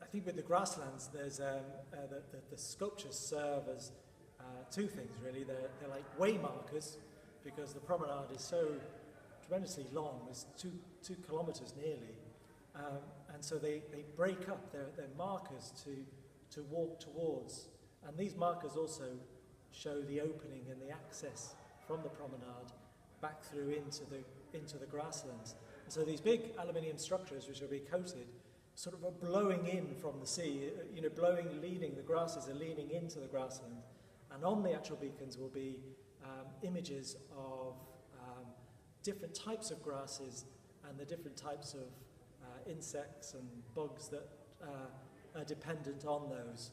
I think with the grasslands, there's the sculptures serve as two things really. They're like way markers, because the promenade is so tremendously long. It's 2 kilometres nearly, and so they break up. They're markers to walk towards, and these markers also show the opening and the access from the promenade back through into the grasslands. And so these big aluminium structures, which will be coated, sort of are blowing in from the sea, leading, the grasses are leaning into the grassland. And on the actual beacons will be images of different types of grasses and the different types of insects and bugs that are dependent on those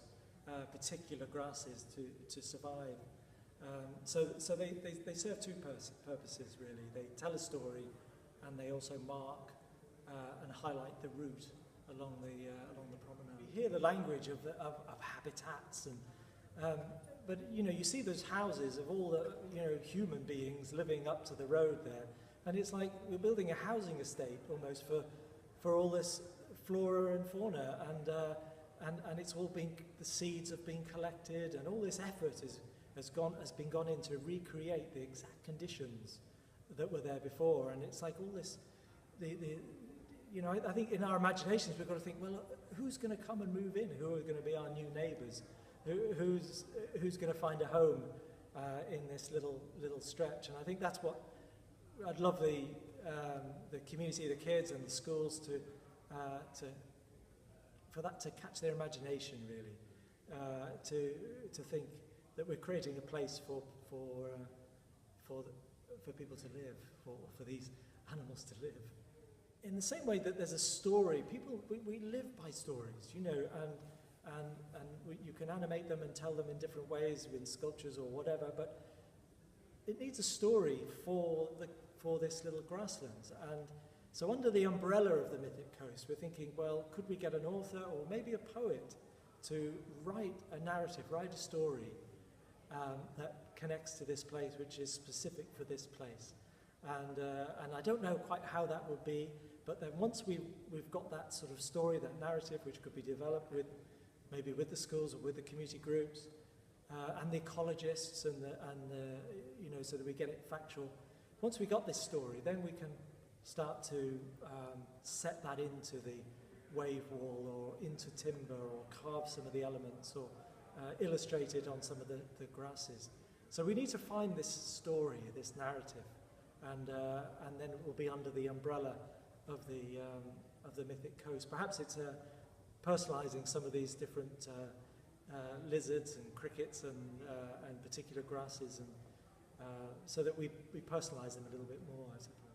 particular grasses to survive. So they serve two purposes really. They tell a story, and they also mark and highlight the route along the promenade. You hear the language of habitats, and but you see those houses of all the human beings living up to the road there, and it's like we're building a housing estate almost for all this flora and fauna, and it's all been, the seeds have been collected, and all this effort has been gone in to recreate the exact conditions that were there before. And it's like all this, I think in our imaginations we've got to think, well, who's going to come and move in? Who are going to be our new neighbours? Who's going to find a home in this little stretch? And I think that's what I'd love the community, the kids and the schools for that to catch their imagination really, to think that we're creating a place for people to live, for these animals to live. In the same way that there's a story, we live by stories, and you can animate them and tell them in different ways, in sculptures or whatever, but it needs a story for this little grasslands. And so under the umbrella of the Mythic Coast, we're thinking, well, could we get an author or maybe a poet to write a narrative, write a story that connects to this place, which is specific for this place. And I don't know quite how that would be, but then once we've got that sort of story, that narrative, which could be developed maybe with the schools or with the community groups, and the ecologists, so that we get it factual. Once we got this story, then we can start to set that into the wave wall or into timber, or carve some of the elements, or illustrate it on some of the grasses. So we need to find this story, this narrative, and then it will be under the umbrella of the Mythic Coast. Perhaps it's personalising some of these different lizards and crickets and particular grasses, and so that we personalise them a little bit more, I suppose.